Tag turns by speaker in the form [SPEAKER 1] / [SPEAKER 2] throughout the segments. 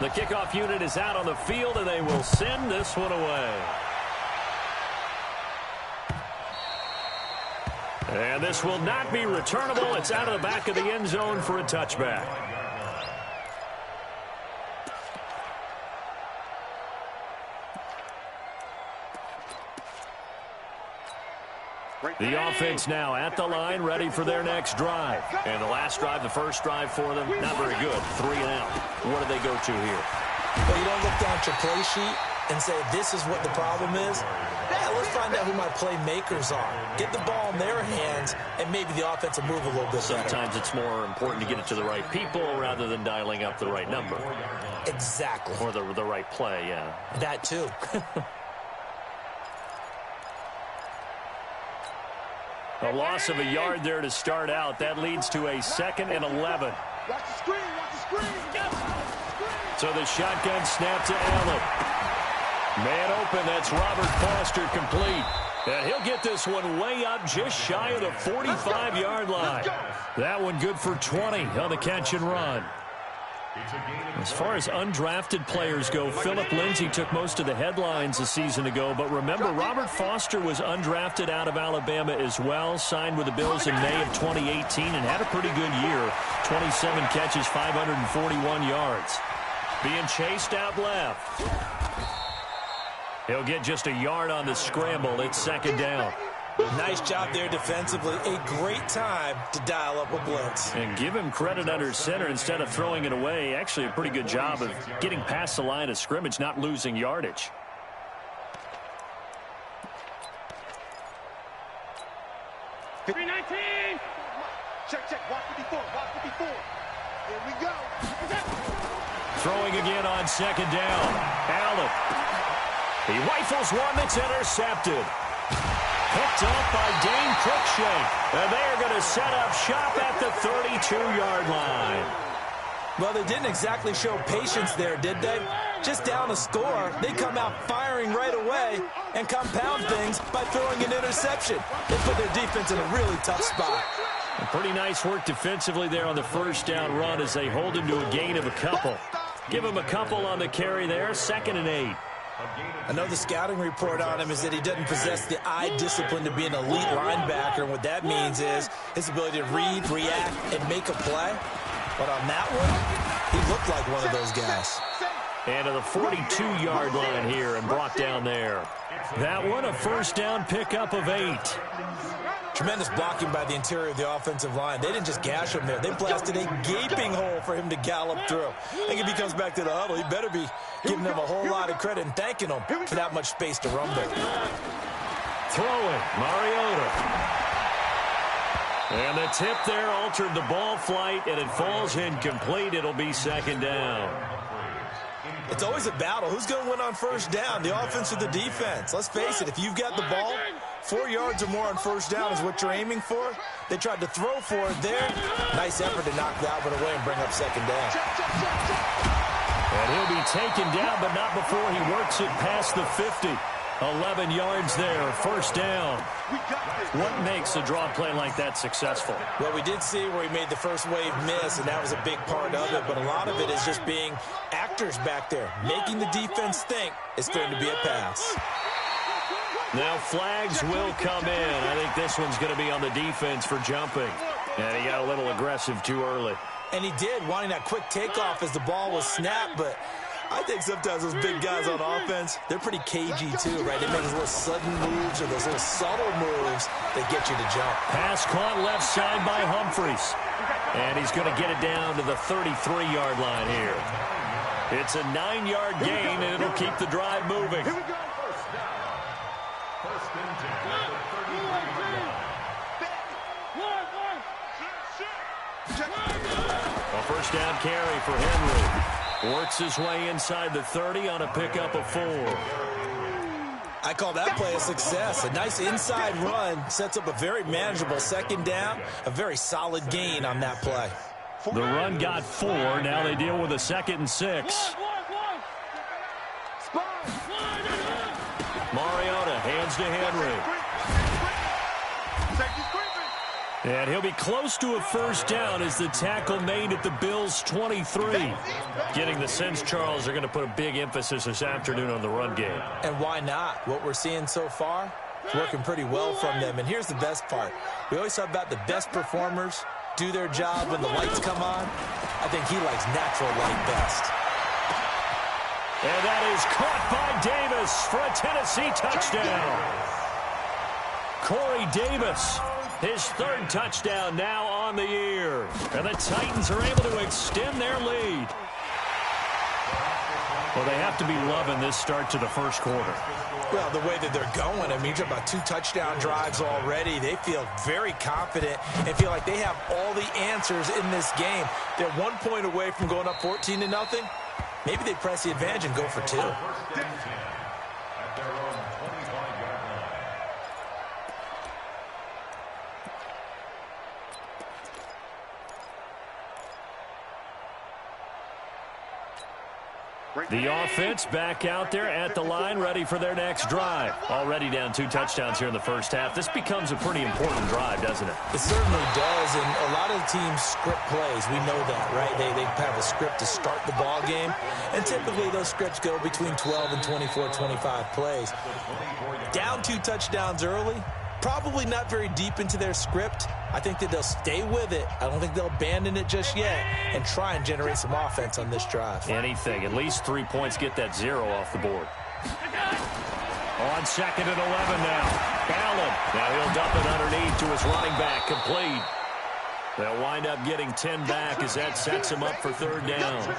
[SPEAKER 1] The kickoff unit is out on the field, and they will send this one away. And this will not be returnable. It's out of the back of the end zone for a touchback. The offense now at the line, ready for their next drive. And the last drive, the first drive for them, not very good. 3 and out. What do they go to here?
[SPEAKER 2] Well, you don't look down at your play sheet and say, this is what the problem is. Yeah, let's find out who my playmakers are. Get the ball in their hands, and maybe the offense will move a little bit better.
[SPEAKER 1] Sometimes it's more important to get it to the right people rather than dialing up the right number.
[SPEAKER 2] Exactly.
[SPEAKER 1] Or the right play, yeah.
[SPEAKER 2] That too.
[SPEAKER 1] A loss of a yard there to start out. That leads to a 2nd and 11.
[SPEAKER 3] Watch the screen, watch the screen.
[SPEAKER 1] So the shotgun snap to Allen. Man open, that's Robert Foster complete. And he'll get this one way up just shy of the 45-yard line. That one good for 20 on the catch and run. As far as undrafted players go, Philip Lindsay took most of the headlines a season ago. But remember, Robert Foster was undrafted out of Alabama as well, signed with the Bills in May of 2018 and had a pretty good year. 27 catches, 541 yards. Being chased out left. He'll get just a yard on the scramble. It's 2nd down.
[SPEAKER 2] Nice job there defensively. A great time to dial up a blitz.
[SPEAKER 1] And give him credit under center instead of throwing it away. Actually a pretty good job of getting past the line of scrimmage, not losing yardage.
[SPEAKER 3] Check. Watch 54. Here we go.
[SPEAKER 1] Throwing again on 2nd down. Allen. He rifles one that's intercepted. Picked up by Dane Cruikshank. And they are going to set up shop at the 32-yard line.
[SPEAKER 2] Well, they didn't exactly show patience there, did they? Just down a score, they come out firing right away and compound things by throwing an interception. They put their defense in a really tough spot.
[SPEAKER 1] Pretty nice work defensively there on the first down run as they hold him to a gain of a couple. Give him a couple on the carry there, 2nd and 8.
[SPEAKER 2] I know the scouting report on him is that he doesn't possess the eye discipline to be an elite linebacker, and what that means is his ability to read, react, and make a play. But on that one, he looked like one of those guys.
[SPEAKER 1] And to the 42-yard line here and brought down there. That one, a first down pickup of 8.
[SPEAKER 2] Tremendous blocking by the interior of the offensive line. They didn't just gash him there. They blasted a gaping hole for him to gallop through. I think if he comes back to the huddle, he better be giving them a whole lot of credit and thanking them for that much space to run there.
[SPEAKER 1] Throwing, Mariota. And the tip there altered the ball flight, and it falls incomplete. It'll be 2nd down.
[SPEAKER 2] It's always a battle. Who's going to win on first down, the offense or the defense? Let's face it, if you've got the ball, 4 yards or more on first down is what you're aiming for. They tried to throw for it there. Nice effort to knock that one away and bring up 2nd down.
[SPEAKER 1] And he'll be taken down, but not before he works it past the 50. 11 yards there, first down. What makes a draw play like that successful?
[SPEAKER 2] Well, we did see where he made the first wave miss, and that was a big part of it. But a lot of it is just being actors back there, making the defense think it's going to be a pass.
[SPEAKER 1] Now flags will come in. I think this one's going to be on the defense for jumping. And he got a little aggressive too early.
[SPEAKER 2] And he did, wanting that quick takeoff as the ball was snapped, but I think sometimes those big guys on offense, they're pretty cagey too, right? They make those little sudden moves or those little subtle moves that get you to jump.
[SPEAKER 1] Pass caught left side by Humphries. And he's going to get it down to the 33-yard line here. It's a 9-yard gain, and it'll keep the drive moving. A first down carry for Henry. Works his way inside the 30 on a pickup of 4.
[SPEAKER 2] I call that play a success. A nice inside run sets up a very manageable 2nd down. A very solid gain on that play.
[SPEAKER 1] The run got 4. Now they deal with a 2nd and 6. Mariota hands to Henry. And he'll be close to a first down as the tackle made at the Bills' 23. Getting the sense, Charles, they're going to put a big emphasis this afternoon on the run game.
[SPEAKER 2] And why not? What we're seeing so far is working pretty well from them. And here's the best part. We always talk about the best performers do their job when the lights come on. I think he likes natural light best.
[SPEAKER 1] And that is caught by Davis for a Tennessee touchdown. Corey Davis, his third touchdown now on the year. And the Titans are able to extend their lead. Well, they have to be loving this start to the first quarter.
[SPEAKER 2] Well, the way that they're going, I mean, you're talking about 2 touchdown drives already. They feel very confident and feel like they have all the answers in this game. They're 1 point away from going up 14-0. Maybe they press the advantage and go for 2.
[SPEAKER 1] The offense back out there at the line, ready for their next drive. Already down 2 touchdowns here in the first half. This becomes a pretty important drive, doesn't it?
[SPEAKER 2] It certainly does, and a lot of teams script plays. We know that, right? They have a script to start the ball game, and typically those scripts go between 12 and 24, 25 plays. Down 2 touchdowns early, probably not very deep into their script. I think that they'll stay with it. I don't think they'll abandon it just yet and try and generate some offense on this drive.
[SPEAKER 1] Anything. At least 3 points, get that 0 off the board. On 2nd and 11 now. Allen. Now he'll dump it underneath to his running back. Complete. They'll wind up getting 10 back as that sets him up for 3rd down.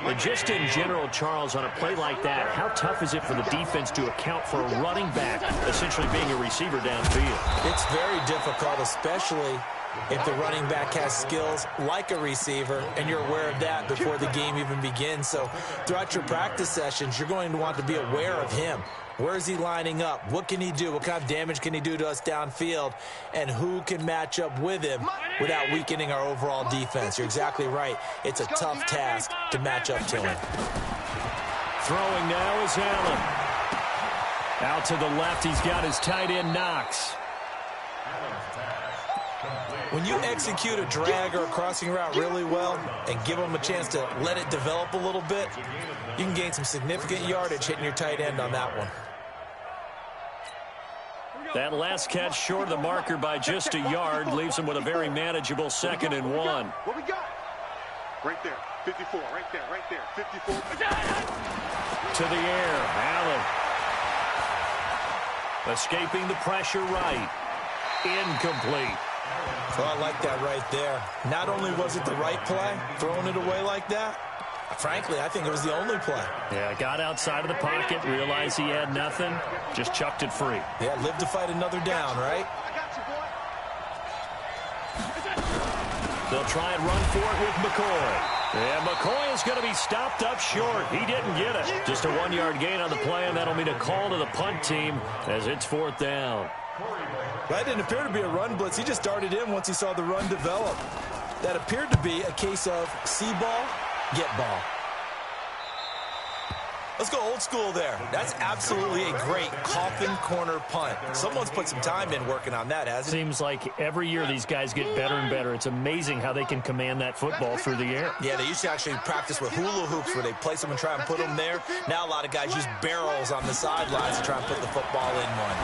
[SPEAKER 1] But just in general, Charles, on a play like that, how tough is it for the defense to account for a running back essentially being a receiver downfield?
[SPEAKER 2] It's very difficult, especially if the running back has skills like a receiver, and you're aware of that before the game even begins. So throughout your practice sessions, you're going to want to be aware of him. Where is he lining up? What can he do? What kind of damage can he do to us downfield? And who can match up with him without weakening our overall defense? You're exactly right. It's a tough task to match up to him.
[SPEAKER 1] Throwing now is Allen. Out to the left, he's got his tight end Knox.
[SPEAKER 2] When you execute a drag or a crossing route really well and give them a chance to let it develop a little bit, you can gain some significant yardage hitting your tight end on that one.
[SPEAKER 1] That last catch short of the marker by just a yard leaves him with a very manageable 2nd and 1.
[SPEAKER 3] What we got? Right there. 54. Right there. Right there. 54.
[SPEAKER 1] To the air. Allen. Escaping the pressure right. Incomplete.
[SPEAKER 2] So I like that right there. Not only was it the right play, throwing it away like that, frankly, I think it was the only play.
[SPEAKER 1] Yeah, got outside of the pocket, realized he had nothing, just chucked it free.
[SPEAKER 2] Yeah, live to fight another down, right?
[SPEAKER 1] They'll try and run for it with McCoy. And McCoy is going to be stopped up short. He didn't get it. Just a 1-yard gain on the play, and that'll mean a call to the punt team as it's 4th down.
[SPEAKER 2] That didn't appear to be a run blitz. He just darted in once he saw the run develop. That appeared to be a case of see ball, get ball. Let's go old school there. That's absolutely a great coffin corner punt. Someone's put some time in working on that, hasn't it?
[SPEAKER 1] Seems like every year these guys get better and better. It's amazing how they can command that football through the air.
[SPEAKER 2] Yeah, they used to actually practice with hula hoops where they place them and try and put them there. Now a lot of guys use barrels on the sidelines to try and put the football in one.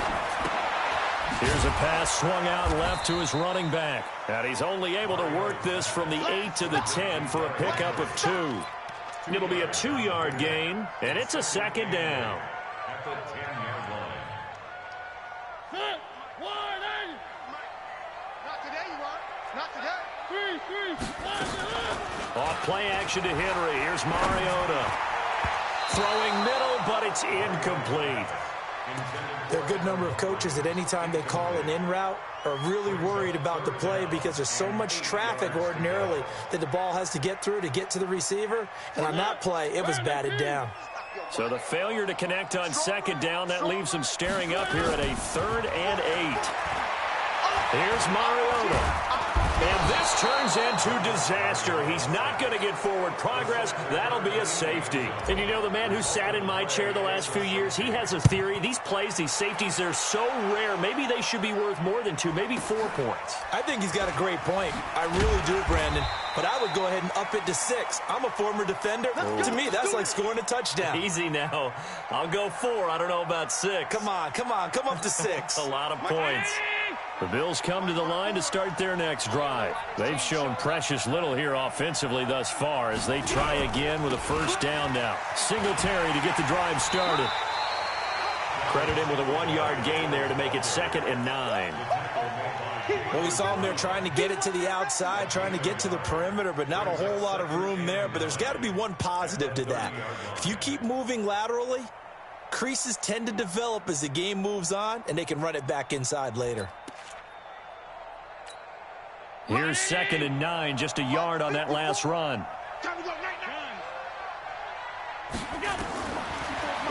[SPEAKER 1] Here's a pass swung out left to his running back. And he's only able to work this from the 8 to the 10 for a pickup of 2. It'll be a 2-yard gain, and it's a 2nd down.
[SPEAKER 4] At the 10-yard line.
[SPEAKER 3] Not today, you are. Not today.
[SPEAKER 1] Off play action to Henry. Here's Mariota. Throwing middle, but it's incomplete.
[SPEAKER 2] There are a good number of coaches at any time they call an in route are really worried about the play because there's so much traffic ordinarily that the ball has to get through to get to the receiver. And on that play, it was batted down.
[SPEAKER 1] So the failure to connect on 2nd down, that leaves them staring up here at a 3rd and 8. Here's Mariota. And this turns into disaster. He's not going to get forward progress. That'll be a safety. And you know, the man who sat in my chair the last few years, he has a theory. These plays, these safeties, they're so rare. Maybe they should be worth more than 2, maybe 4 points.
[SPEAKER 2] I think he's got a great point. I really do, Brandon. But I would go ahead and up it to 6. I'm a former defender. To me, that's like scoring a touchdown.
[SPEAKER 1] Easy now. I'll go 4. I don't know about 6.
[SPEAKER 2] Come on. Come up to 6.
[SPEAKER 1] A lot of points. The Bills come to the line to start their next drive. They've shown precious little here offensively thus far as they try again with a first down now. Singletary to get the drive started. Credit him with a 1-yard gain there to make it 2nd and 9.
[SPEAKER 2] Well, we saw him there trying to get it to the outside, trying to get to the perimeter, but not a whole lot of room there. But there's got to be one positive to that. If you keep moving laterally, creases tend to develop as the game moves on, and they can run it back inside later.
[SPEAKER 1] Here's 2nd and 9, just a yard on that last run.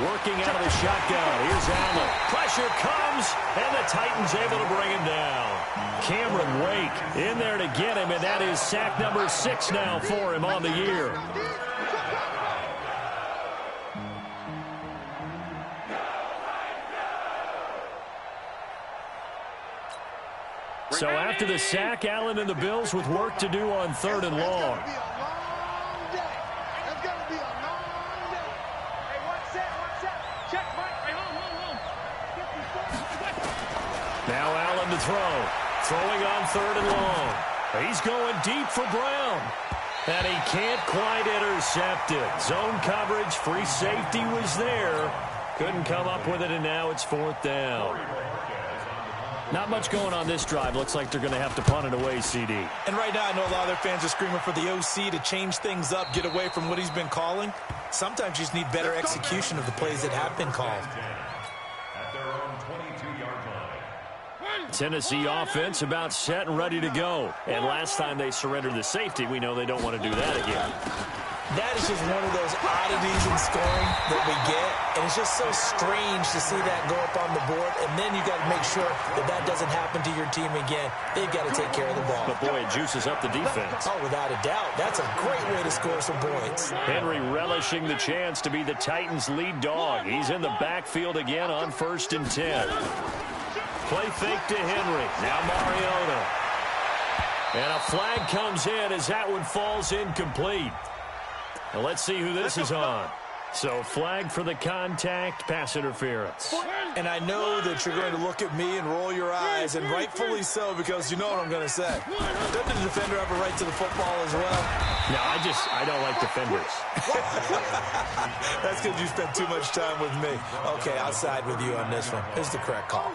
[SPEAKER 1] Working out of the shotgun. Here's Allen. Pressure comes, and the Titans able to bring him down. Cameron Wake in there to get him, and that is sack number 6 now for him on the year. So after the sack, Allen and the Bills with work to do on 3rd and long. Now Allen to throw. Throwing on 3rd and long. He's going deep for Brown. And he can't quite intercept it. Zone coverage, free safety was there. Couldn't come up with it, and now it's 4th down. Not much going on this drive. Looks like they're going to have to punt it away, CD.
[SPEAKER 2] And right now, I know a lot of their fans are screaming for the OC to change things up, get away from what he's been calling. Sometimes you just need better execution of the plays that have been called.
[SPEAKER 4] At their own 22-yard line.
[SPEAKER 1] Tennessee offense about set and ready to go. And last time they surrendered the safety, we know they don't want to do that again.
[SPEAKER 2] That is just one of those oddities in scoring that we get, and it's just so strange to see that go up on the board, and then you got to make sure that that doesn't happen to your team again. They've got to take care of the ball.
[SPEAKER 1] But, boy, it juices up the defense.
[SPEAKER 2] Oh, without a doubt. That's a great way to score some points.
[SPEAKER 1] Henry relishing the chance to be the Titans' lead dog. He's in the backfield again on 1st and 10. Play fake to Henry. Now Mariota. And a flag comes in as that one falls incomplete. Now let's see who this is on. So flag for the contact, pass interference.
[SPEAKER 2] And I know that you're going to look at me and roll your eyes, and rightfully so, because you know what I'm going to say. Doesn't the defender have a right to the football as well?
[SPEAKER 1] No, I don't like defenders.
[SPEAKER 2] That's because you spent too much time with me. Okay, I'll side with you on this one. Here's the correct call.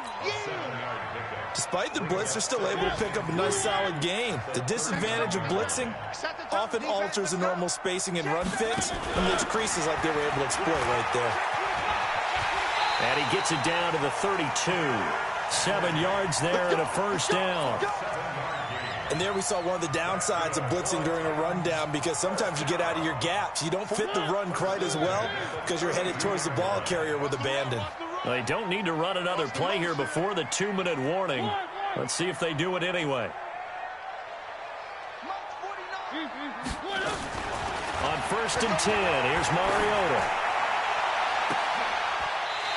[SPEAKER 2] Despite the blitz, they're still able to pick up a nice solid gain. The disadvantage of blitzing often alters the normal spacing and run fits and leaves creases like they were able to exploit right there.
[SPEAKER 1] And he gets it down to the 32. 7 yards there and a first down.
[SPEAKER 2] And there we saw one of the downsides of blitzing during a rundown, because sometimes you get out of your gaps. You don't fit the run quite as well because you're headed towards the ball carrier with abandon.
[SPEAKER 1] They don't need to run another play here before the 2-minute warning. Let's see if they do it anyway. On 1st and 10, here's Mariota.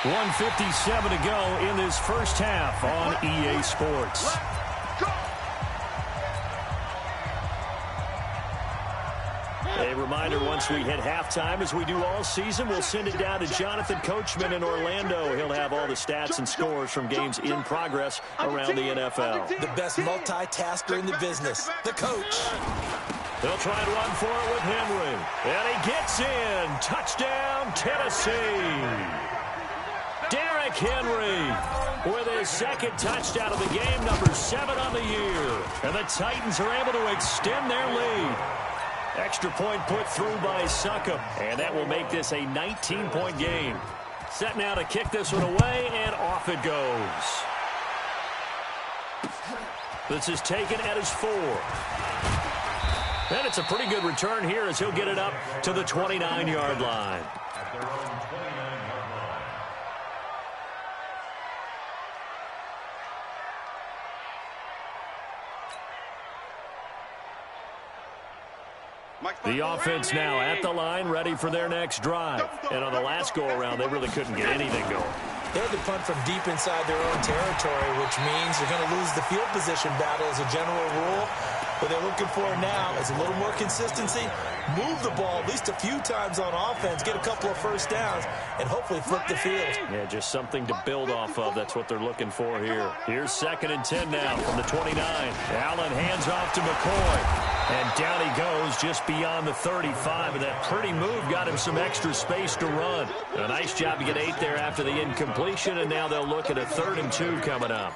[SPEAKER 1] 1:57 to go in this first half on EA Sports. A reminder, once we hit halftime, as we do all season, we'll send it down to Jonathan Coachman in Orlando. He'll have all the stats and scores from games in progress around the NFL.
[SPEAKER 2] The best multitasker in the business, the coach.
[SPEAKER 1] They'll try and run for it with Henry. And he gets in. Touchdown, Tennessee. Derrick Henry with his 2nd touchdown of the game, number 7 on the year. And the Titans are able to extend their lead. Extra point put through by Succop, and that will make this a 19-point game. Set now to kick this one away, and off it goes. This is taken at his 4. And it's a pretty good return here as he'll get it up to the 29-yard line. The offense now at the line, ready for their next drive. And on the last go-around, they really couldn't get anything going.
[SPEAKER 2] They had to punt from deep inside their own territory, which means you're going to lose the field position battle as a general rule. What they're looking for now is a little more consistency, move the ball at least a few times on offense, get a couple of first downs, and hopefully flip the field.
[SPEAKER 1] Yeah, just something to build off of. That's what they're looking for here. Here's 2nd and 10 now from the 29. Allen hands off to McCoy. And down he goes just beyond the 35. And that pretty move got him some extra space to run. A nice job to get 8 there after the incompletion. And now they'll look at a 3rd and 2 coming up.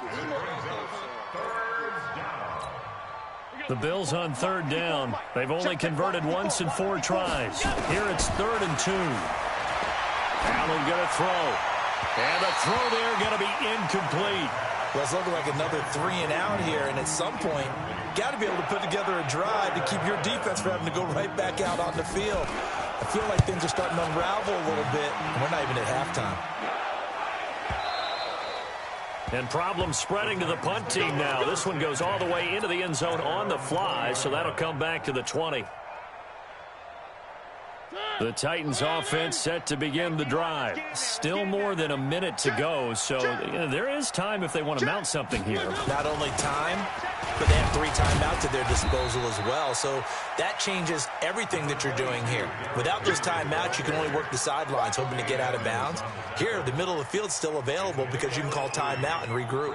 [SPEAKER 1] The Bills on 3rd down. They've only converted once in 4 tries. Here it's 3rd and 2. Allen going to throw. And the throw there going to be incomplete.
[SPEAKER 2] Well, it's looking like another 3 and out here. And at some point, got to be able to put together a drive to keep your defense from having to go right back out on the field. I feel like things are starting to unravel a little bit. And we're not even at halftime.
[SPEAKER 1] And problems spreading to the punt team now. This one goes all the way into the end zone on the fly, so that'll come back to the 20. The Titans offense set to begin the drive. Still more than a minute to go, so there is time if they want to mount something here.
[SPEAKER 2] Not only time, but they have 3 timeouts at their disposal as well. So that changes everything that you're doing here. Without those timeouts, you can only work the sidelines, hoping to get out of bounds. Here, the middle of the field's still available because you can call timeout and regroup.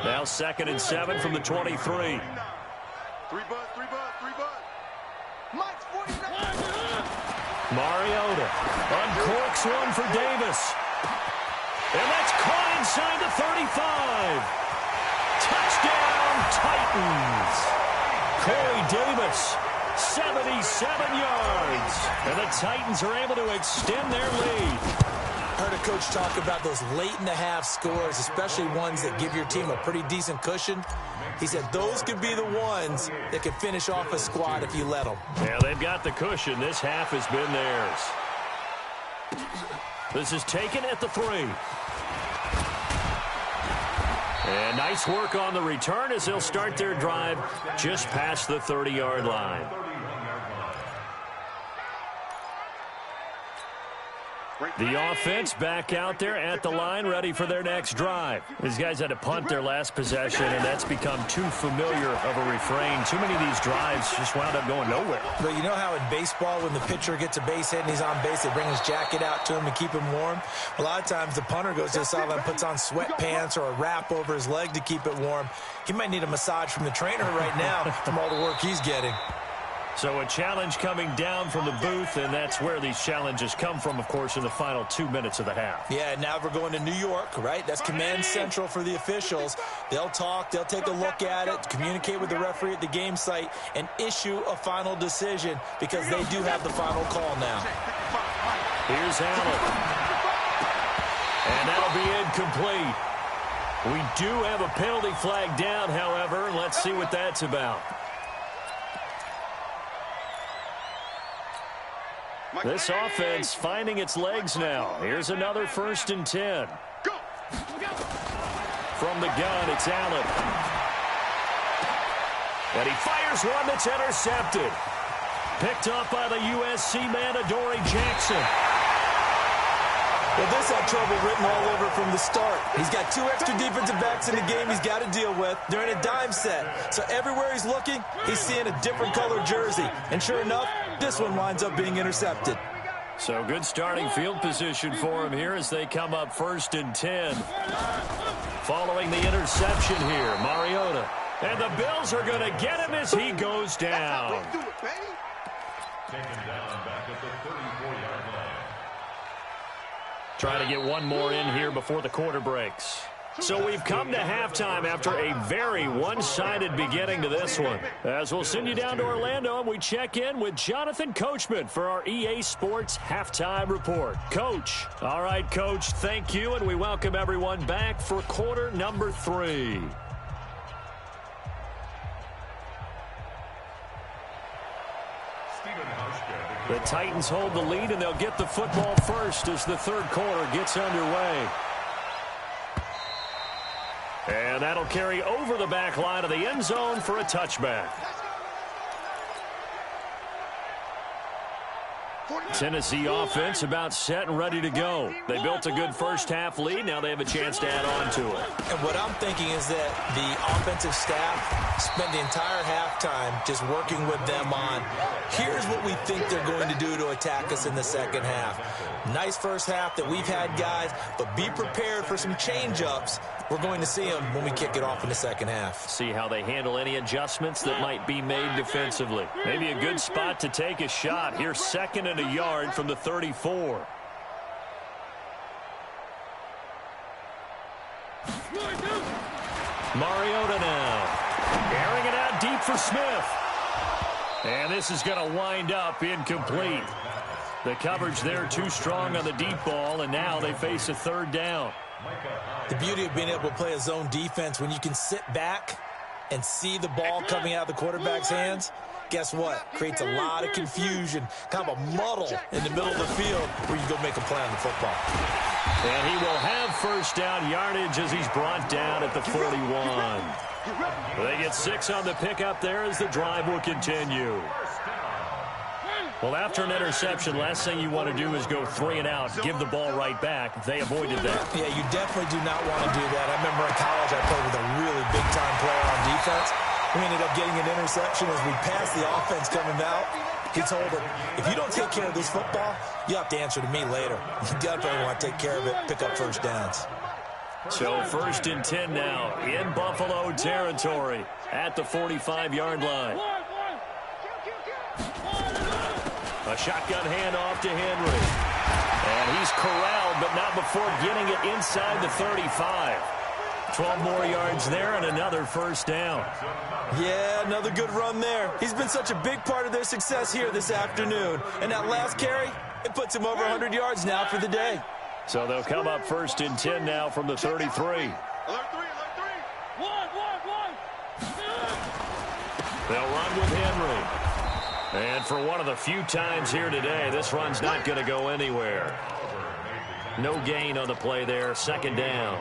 [SPEAKER 1] Now 2nd and 7 from the 23.
[SPEAKER 3] 3 butt. Mike's 49.
[SPEAKER 1] Mariota uncorks one for Davis. And that's caught inside the 35. Touchdown, Titans. Corey Davis, 77 yards. And the Titans are able to extend their lead.
[SPEAKER 2] I heard a coach talk about those late-in-the-half scores, especially ones that give your team a pretty decent cushion. He said those could be the ones that could finish off a squad if you let them.
[SPEAKER 1] Yeah, they've got the cushion. This half has been theirs. This is taken at the 3. And nice work on the return as they'll start their drive just past the 30-yard line. The offense back out there at the line, ready for their next drive. These guys had to punt their last possession, and that's become too familiar of a refrain. Too many of these drives just wound up going nowhere.
[SPEAKER 2] But you know how in baseball, when the pitcher gets a base hit and he's on base, they bring his jacket out to him to keep him warm? A lot of times the punter goes to the sideline, puts on sweatpants or a wrap over his leg to keep it warm. He might need a massage from the trainer right now from all the work he's getting.
[SPEAKER 1] So a challenge coming down from the booth, and that's where these challenges come from, of course, in the final 2 minutes of the half.
[SPEAKER 2] Yeah, now we're going to New York, right? That's command central for the officials. They'll talk, they'll take a look at it, communicate with the referee at the game site, and issue a final decision because they do have the final call now.
[SPEAKER 1] Here's Allen. And that'll be incomplete. We do have a penalty flag down, however. Let's see what that's about. This offense finding its legs now. Here's another 1st and 10. From the gun, it's Allen. And he fires one that's intercepted. Picked up by the USC man, Adoree Jackson.
[SPEAKER 2] Well, this had trouble written all over from the start. He's got 2 extra defensive backs in the game he's got to deal with. They're in a dime set. So everywhere he's looking, he's seeing a different color jersey. And sure enough, this one winds up being intercepted.
[SPEAKER 1] So good starting field position for him here as they come up 1st and 10. Following the interception here, Mariota. And the Bills are going to get him as he goes down.
[SPEAKER 4] Taken down back at the 34-yard line.
[SPEAKER 1] Trying to get one more in here before the quarter breaks. So we've come to halftime after a very one-sided beginning to this one. As we'll send you down to Orlando, and we check in with Jonathan Coachman for our EA Sports Halftime Report. Coach. All right, Coach, thank you, and we welcome everyone back for quarter number 3. The Titans hold the lead, and they'll get the football first as the 3rd quarter gets underway. And that'll carry over the back line of the end zone for a touchback. Tennessee offense about set and ready to go. They built a good first-half lead. Now they have a chance to add on to it.
[SPEAKER 2] And what I'm thinking is that the offensive staff spent the entire halftime just working with them on, here's what we think they're going to do to attack us in the second half. Nice first half that we've had, guys, but be prepared for some change-ups. We're going to see them when we kick it off in the second half.
[SPEAKER 1] See how they handle any adjustments that might be made defensively. Maybe a good spot to take a shot. Here's 2nd and a yard from the 34. Mariota now. Airing it out deep for Smith. And this is going to wind up incomplete. The coverage there too strong on the deep ball, and now they face a 3rd down.
[SPEAKER 2] The beauty of being able to play a zone defense when you can sit back and see the ball coming out of the quarterback's hands, guess what? Creates a lot of confusion, kind of a muddle in the middle of the field where you go make a play on the football.
[SPEAKER 1] And he will have 1st down yardage as he's brought down at the 41. They get 6 on the pickup there as the drive will continue. Well, after an interception, last thing you want to do is go 3 and out, give the ball right back. They avoided that.
[SPEAKER 2] Yeah, you definitely do not want to do that. I remember in college I played with a really big-time player on defense. We ended up getting an interception as we passed the offense coming out. He told him, if you don't take care of this football, you have to answer to me later. You definitely want to take care of it, pick up 1st downs.
[SPEAKER 1] So 1st and 10 now in Buffalo territory at the 45-yard line. A shotgun handoff to Henry. And he's corralled, but not before getting it inside the 35. 12 more yards there and another 1st down.
[SPEAKER 2] Yeah, another good run there. He's been such a big part of their success here this afternoon. And that last carry, it puts him over 100 yards now for the day.
[SPEAKER 1] So they'll come up 1st and 10 now from the 33. They'll run with Henry. And for one of the few times here today, this run's not going to go anywhere. No gain on the play there, 2nd down.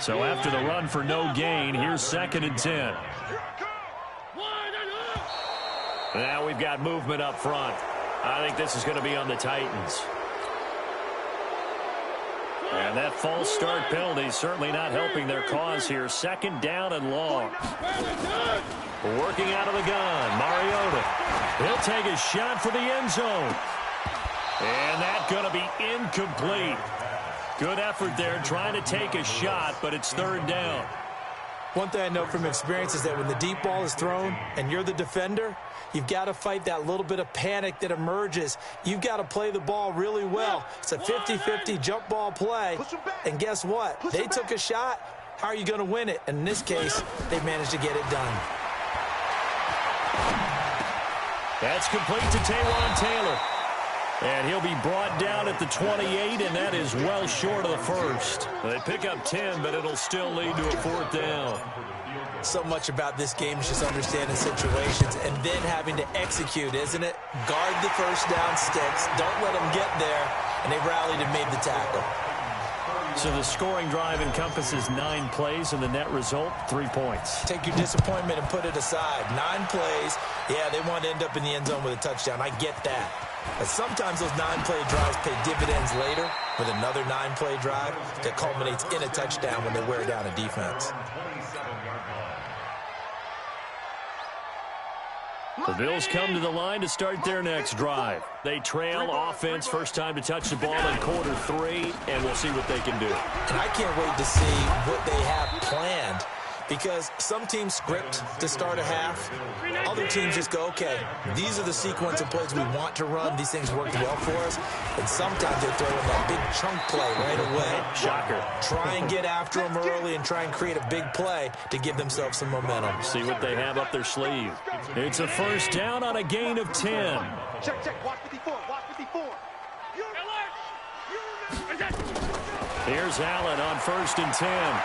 [SPEAKER 1] So after the run for no gain, here's 2nd and 10. Now we've got movement up front. I think this is going to be on the Titans. And that false start penalty is certainly not helping their cause here. 2nd down and long. Working out of the gun, Mariota. He'll take a shot for the end zone. And that's going to be incomplete. Good effort there trying to take a shot, but it's 3rd down.
[SPEAKER 2] One thing I know from experience is that when the deep ball is thrown and you're the defender, you've got to fight that little bit of panic that emerges. You've got to play the ball really well. It's a 50-50 jump ball play. And guess what? They took a shot. How are you going to win it? And in this case, they managed to get it done.
[SPEAKER 1] That's complete to Taywan Taylor. And he'll be brought down at the 28, and that is well short of the 1st. They pick up 10, but it'll still lead to a 4th down.
[SPEAKER 2] So much about this game is just understanding situations and then having to execute, isn't it? Guard the 1st down sticks. Don't let them get there. And they rallied and made the tackle.
[SPEAKER 1] So the scoring drive encompasses 9 plays, and the net result, 3 points.
[SPEAKER 2] Take your disappointment and put it aside. 9 plays. Yeah, they want to end up in the end zone with a touchdown. I get that. But sometimes those 9-play drives pay dividends later with another 9-play drive that culminates in a touchdown when they wear down a defense.
[SPEAKER 1] The Bills come to the line to start their next drive. They trail offense, first time to touch the ball in quarter 3, and we'll see what they can do.
[SPEAKER 2] And I can't wait to see what they have planned, because some teams script to start a half. Other teams just go, okay, these are the sequence of plays we want to run. These things worked well for us. And sometimes they throw in that big chunk play right away.
[SPEAKER 1] Shocker.
[SPEAKER 2] Try and get after them early and try and create a big play to give themselves some momentum.
[SPEAKER 1] See what they have up their sleeve. It's a 1st down on a gain of 10.
[SPEAKER 3] Check. Watch 54. Watch 54.
[SPEAKER 1] Here's Allen on 1st and 10.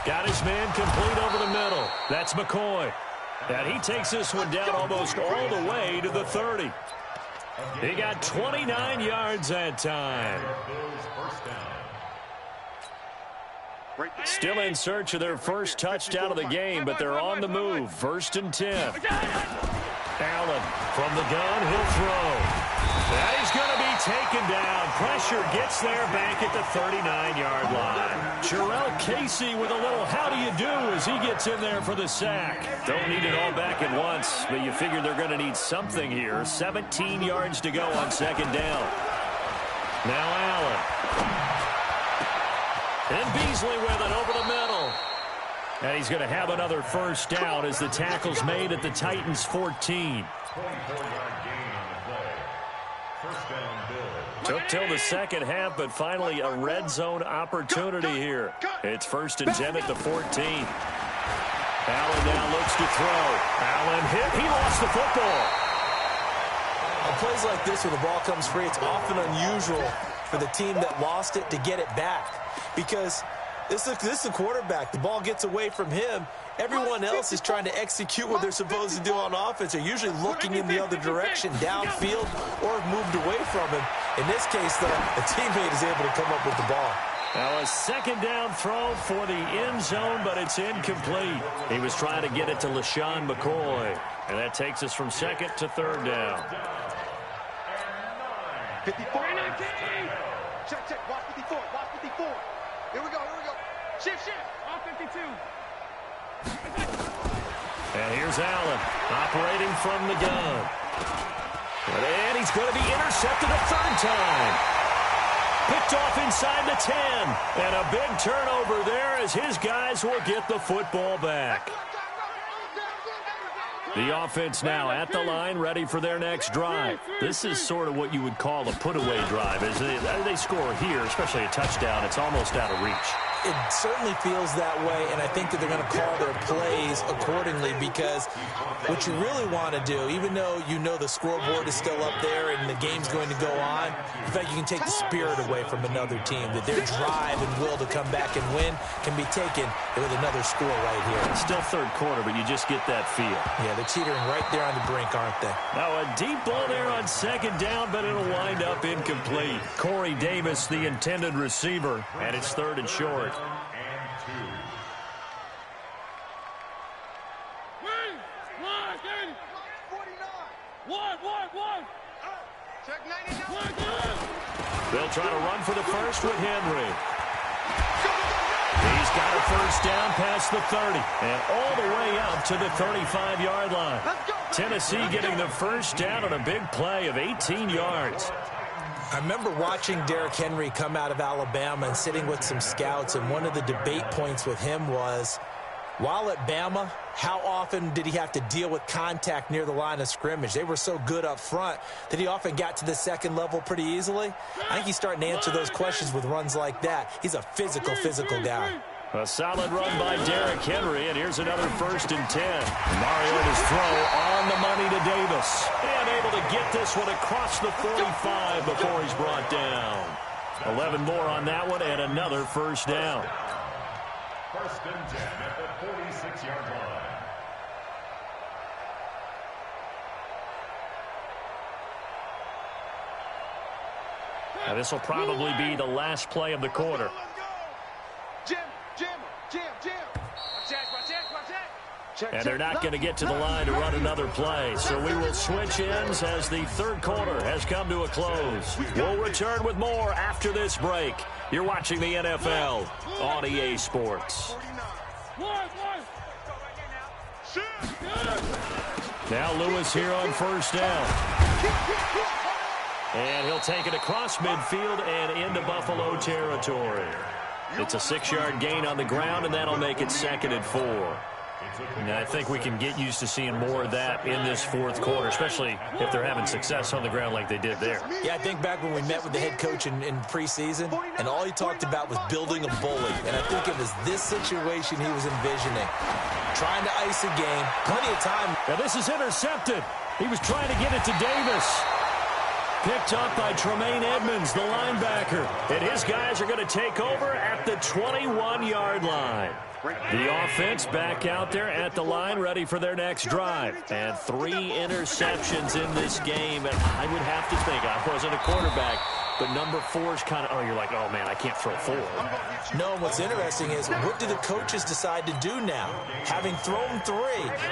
[SPEAKER 1] Got his man complete over the middle. That's McCoy. And he takes this one down almost all the way to the 30. He got 29 yards that time. Still in search of their first touchdown of the game, but they're on the move. 1st and 10. Allen from the gun, he'll throw. And he's going to be taken down. Pressure gets there back at the 39-yard line. Jarrell Casey with a little how do you do as he gets in there for the sack. Don't need it all back at once, but you figure they're going to need something here. 17 yards to go on 2nd down. Now Allen. And Beasley with it over the middle. And he's going to have another 1st down as the tackle's made at the Titans' 14.
[SPEAKER 4] 24-yard gain on the play. 1st down, Bill.
[SPEAKER 1] Took till the 2nd half, but finally a red zone opportunity here. It's 1st and 10 at the 14. Allen now looks to throw. Allen hit. He lost the football.
[SPEAKER 2] On plays like this where the ball comes free, it's often unusual for the team that lost it to get it back. Because this is a quarterback. The ball gets away from him. Everyone else is trying to execute what they're supposed to do on offense. They're usually looking in the other direction, downfield, or have moved away from him. In this case, though, a teammate is able to come up with the ball.
[SPEAKER 1] Now a 2nd down throw for the end zone, but it's incomplete. He was trying to get it to LaShawn McCoy. And that takes us from 2nd to 3rd down.
[SPEAKER 3] 54. Check. Watch 54. Watch 54. Here we go. Shift. Off 52.
[SPEAKER 1] And here's Allen operating from the gun. And he's going to be intercepted a 3rd time. Picked off inside the 10. And a big turnover there as his guys will get the football back. The offense now at the line, ready for their next drive. This is sort of what you would call a put-away drive. As they score here, especially a touchdown, it's almost out of reach.
[SPEAKER 2] It certainly feels that way, and I think that they're going to call their plays accordingly because what you really want to do, even though you know the scoreboard is still up there and the game's going to go on, in fact, you can take the spirit away from another team, that their drive and will to come back and win can be taken with another score right here.
[SPEAKER 1] It's still 3rd quarter, but you just get that feel.
[SPEAKER 2] Yeah, they're teetering right there on the brink, aren't they?
[SPEAKER 1] Now a deep ball there on 2nd down, but it'll wind up incomplete. Corey Davis, the intended receiver, and it's 3rd and short. They'll try to run for the first with Henry. He's got a 1st down past the 30 and all the way up to the 35-yard line. Tennessee getting the 1st down on a big play of 18 yards.
[SPEAKER 2] I remember watching Derrick Henry come out of Alabama and sitting with some scouts, and one of the debate points with him was, while at Bama, how often did he have to deal with contact near the line of scrimmage? They were so good up front that he often got to the 2nd level pretty easily. I think he's starting to answer those questions with runs like that. He's a physical guy.
[SPEAKER 1] A solid run by Derrick Henry, and here's another 1st and 10. Mariota's throw on the money to Davis. And able to get this one across the 45 before he's brought down. 11 more on that one, and another 1st down.
[SPEAKER 4] 1st and 10 at the 46-yard line.
[SPEAKER 1] Now this will probably be the last play of the quarter. And they're not going to get to the line to run another play. So we will switch ends as the 3rd quarter has come to a close. We'll return with more after this break. You're watching the NFL on EA Sports. Now Lewis here on 1st down. And he'll take it across midfield and into Buffalo territory. It's a 6-yard gain on the ground, and that'll make it 2nd and 4. And I think we can get used to seeing more of that in this 4th quarter, especially if they're having success on the ground like they did there.
[SPEAKER 2] Yeah, I think back when we met with the head coach in preseason, and all he talked about was building a bully. And I think it was this situation he was envisioning. Trying to ice a game, plenty of time.
[SPEAKER 1] Now this is intercepted. He was trying to get it to Davis. Picked up by Tremaine Edmonds, the linebacker. And his guys are going to take over at the 21-yard line. The offense back out there at the line, ready for their next drive. And 3 interceptions in this game. And I would have to think, I wasn't a quarterback, but number 4 is kind of, oh, you're like, oh, man, I can't throw 4.
[SPEAKER 2] No, and what's interesting is, what do the coaches decide to do now? Having thrown 3,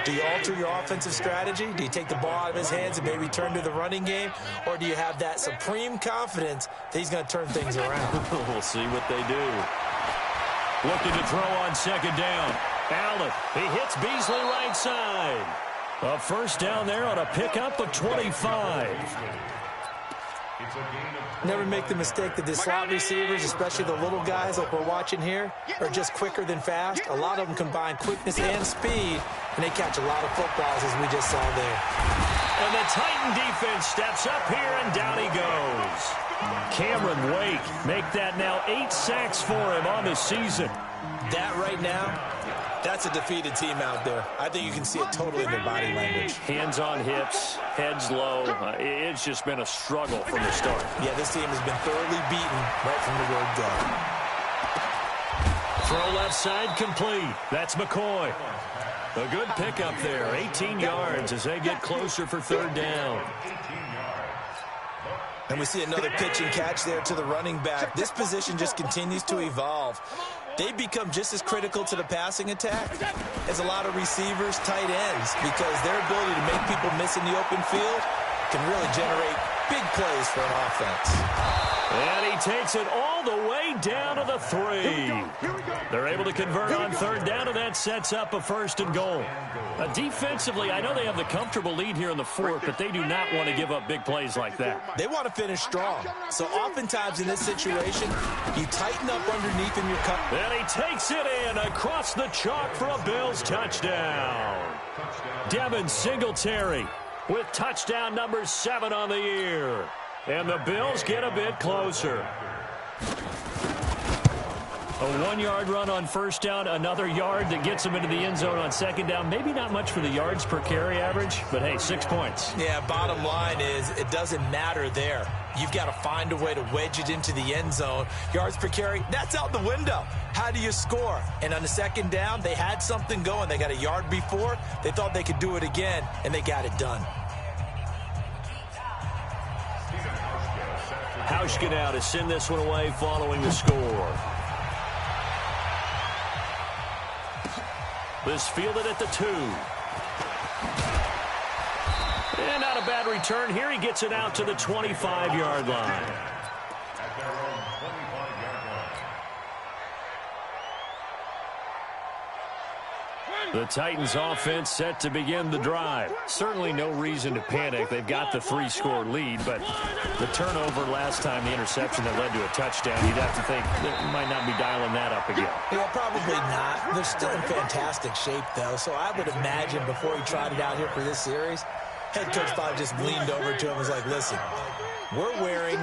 [SPEAKER 2] do you alter your offensive strategy? Do you take the ball out of his hands and maybe turn to the running game? Or do you have that supreme confidence that he's going to turn things around?
[SPEAKER 1] We'll see what they do. Looking to throw on second down. Allen, he hits Beasley right side. A first down there on a pickup of 25.
[SPEAKER 2] Never make the mistake that the slot receivers, especially the little guys like we're watching here, are just quicker than fast. A lot of them combine quickness and speed, and they catch a lot of footballs, as we just saw there.
[SPEAKER 1] And the Titan defense steps up here, and down he goes. Cameron Wake make that now 8 sacks for him on the season.
[SPEAKER 2] That right now, that's a defeated team out there. I think you can see it totally in their body language.
[SPEAKER 1] Hands on hips, heads low. It's just been a struggle from the start.
[SPEAKER 2] Yeah, this team has been thoroughly beaten right from the word go.
[SPEAKER 1] Throw left side complete. That's McCoy. A good pickup there. 18 yards as they get closer for third down.
[SPEAKER 2] And we see another pitch and catch there to the running back. This position just continues to evolve. They become just as critical to the passing attack as a lot of receivers, tight ends, because their ability to make people miss in the open field can really generate big plays for an offense.
[SPEAKER 1] And he takes it all the way down to the 3. They're able to convert on third down, and that sets up a first and goal. Defensively, I know they have the comfortable lead here in the 4th, but they do not want to give up big plays like that.
[SPEAKER 2] They want to finish strong. So oftentimes in this situation, you tighten up underneath in your cut.
[SPEAKER 1] And he takes it in across the chalk for a Bills touchdown. Devin Singletary with touchdown number 7 on the year. And the Bills get a bit closer. A 1-yard run on first down, another yard that gets them into the end zone on second down. Maybe not much for the yards per carry average, but hey, 6 points.
[SPEAKER 2] Yeah, bottom line is it doesn't matter there. You've got to find a way to wedge it into the end zone. Yards per carry, that's out the window. How do you score? And on the second down, they had something going. They got a yard before. They thought they could do it again, and they got it done.
[SPEAKER 1] Hauschka now to send this one away following the score. This fielded at the 2. And not a bad return here. He gets it out to the 25-yard line. The Titans offense set to begin the drive. Certainly no reason to panic. They've got the 3-score lead, but the turnover last time, the interception that led to a touchdown, you'd have to think they might not be dialing that up again.
[SPEAKER 2] Yeah, probably not. They're still in fantastic shape, though, so I would imagine before he tried it out here for this series, head coach probably just leaned over to him and was like, listen, we're wearing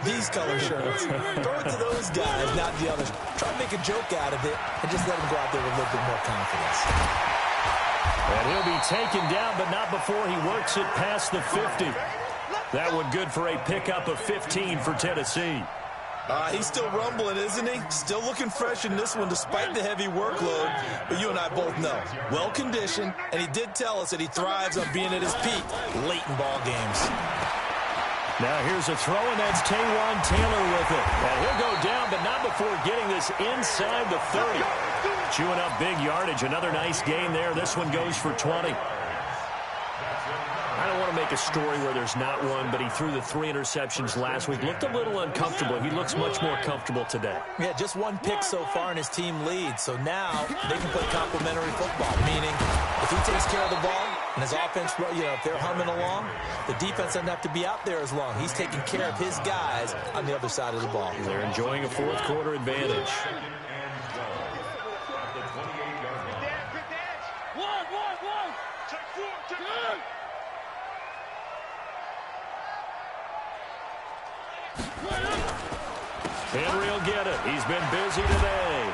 [SPEAKER 2] these color shirts. Throw it to those guys, not the others. Try to make a joke out of it and just let them go out there with a little bit more confidence.
[SPEAKER 1] And he'll be taken down, but not before he works it past the 50. That one good for a pickup of 15 for Tennessee.
[SPEAKER 2] He's still rumbling, isn't he? Still looking fresh in this one despite the heavy workload. But you and I both know, well-conditioned, and he did tell us that he thrives on being at his peak late in ball games.
[SPEAKER 1] Now here's a throw, and that's Taywan Taylor with it. And he'll go down, but not before getting this inside the 30. Chewing up big yardage. Another nice gain there. This one goes for 20. I don't want to make a story where there's not one, but he threw the 3 interceptions last week. Looked a little uncomfortable. He looks much more comfortable today.
[SPEAKER 2] Yeah, just 1 pick so far, and his team leads. So now they can play complementary football, meaning if he takes care of the ball and his offense, if they're humming along, the defense doesn't have to be out there as long. He's taking care of his guys on the other side of the ball.
[SPEAKER 1] They're enjoying a fourth-quarter advantage. Henry will get it. He's been busy today.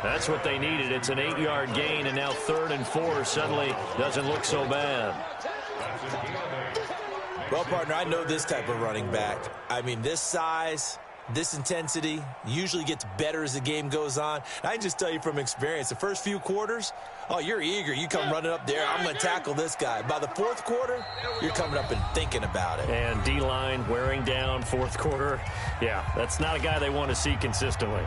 [SPEAKER 1] That's what they needed. It's an 8-yard gain, and now 3rd and 4 suddenly doesn't look so bad.
[SPEAKER 2] Well, partner, I know this type of running back. I mean, this size, This intensity usually gets better as the game goes on. And I can just tell you from experience, the first few quarters, oh, you're eager. You come running up there, I'm going to tackle this guy. By the fourth quarter, you're coming up and thinking about it.
[SPEAKER 1] And D-line wearing down fourth quarter. Yeah, that's not a guy they want to see consistently.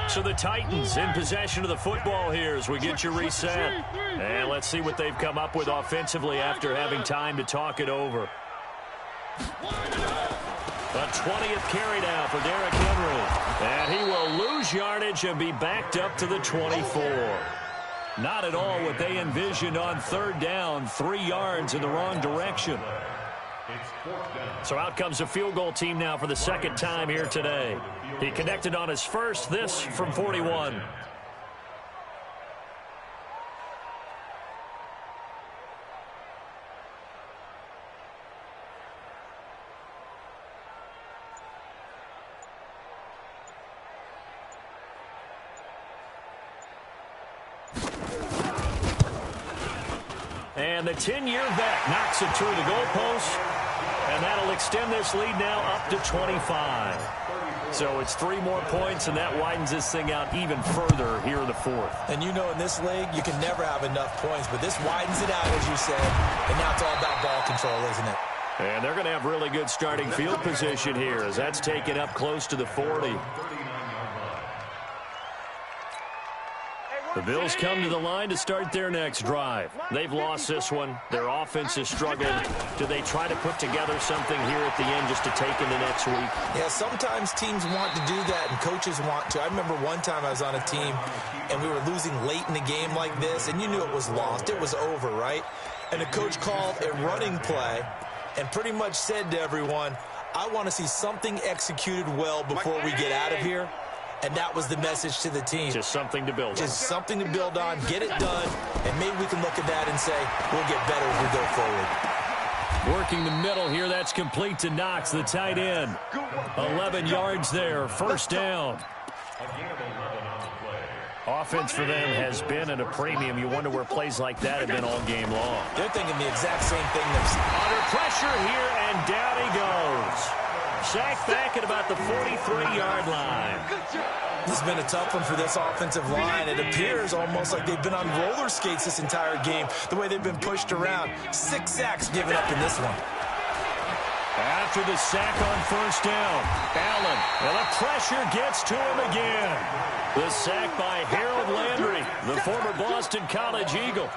[SPEAKER 1] So the Titans in possession of the football here as we get you reset. And let's see what they've come up with offensively after having time to talk it over. A 20th carry now for Derrick Henry. And he will lose yardage and be backed up to the 24. Not at all what they envisioned on third down. 3 yards in the wrong direction. So out comes a field goal team now for the second time here today. He connected on his first, this from 41. And the 10-year vet knocks it through the goalpost. And that'll extend this lead now up to 25. So it's 3 more points, and that widens this thing out even further here in the fourth.
[SPEAKER 2] And you know in this league, you can never have enough points, but this widens it out, as you said. And now it's all about ball control, isn't it?
[SPEAKER 1] And they're going to have really good starting field position here as that's taken up close to the 40. The Bills come to the line to start their next drive. They've lost this one. Their offense has struggled. Do they try to put together something here at the end just to take into next week?
[SPEAKER 2] Yeah, sometimes teams want to do that and coaches want to. I remember one time I was on a team and we were losing late in the game like this, and you knew it was lost. It was over, right? And the coach called a running play and pretty much said to everyone, I want to see something executed well before we get out of here. And that was the message to the team.
[SPEAKER 1] Just something to build on.
[SPEAKER 2] Just something to build on, get it done, and maybe we can look at that and say, we'll get better as we go forward.
[SPEAKER 1] Working the middle here, that's complete to Knox, the tight end. 11 yards there, first down. Offense for them has been at a premium. You wonder where plays like that have been all game long.
[SPEAKER 2] They're thinking the exact same thing themselves.
[SPEAKER 1] Under pressure here, and down he goes. Sacked back at about the 43-yard line.
[SPEAKER 2] This has been a tough one for this offensive line. It appears almost like they've been on roller skates this entire game, the way they've been pushed around. 6 sacks given up in this one.
[SPEAKER 1] After the sack on first down, Allen, and the pressure gets to him again. The sack by Harold Landry, the former Boston College Eagle.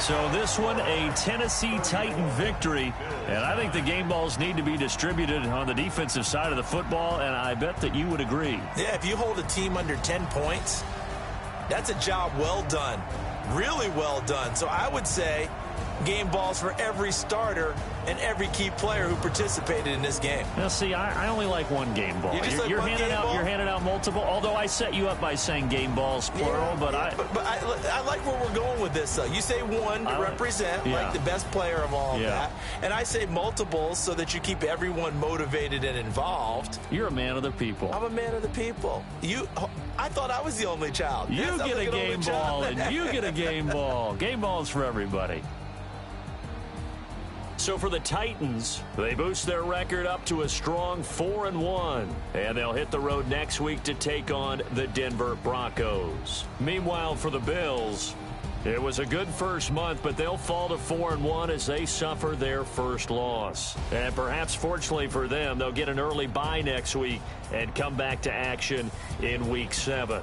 [SPEAKER 1] So this one, a Tennessee Titan victory. And I think the game balls need to be distributed on the defensive side of the football, and I bet that you would agree.
[SPEAKER 2] Yeah, if you hold a team under 10 points, that's a job well done. Really well done. So I would say game balls for every starter and every key player who participated in this game.
[SPEAKER 1] Now, see, I only like one game ball. You're handing out multiple, although I set you up by saying game balls, plural, but
[SPEAKER 2] I like where we're going with this, though. You say one to represent, like the best player of all of that, and I say multiples so that you keep everyone motivated and involved.
[SPEAKER 1] You're a man of the people.
[SPEAKER 2] I'm a man of the people. I thought I was the only child.
[SPEAKER 1] You get a game ball, and you get a game ball. Game balls for everybody. So for the Titans, they boost their record up to a strong 4-1. And they'll hit the road next week to take on the Denver Broncos. Meanwhile, for the Bills, it was a good first month, but they'll fall to 4-1 as they suffer their first loss. And perhaps fortunately for them, they'll get an early bye next week and come back to action in Week 7.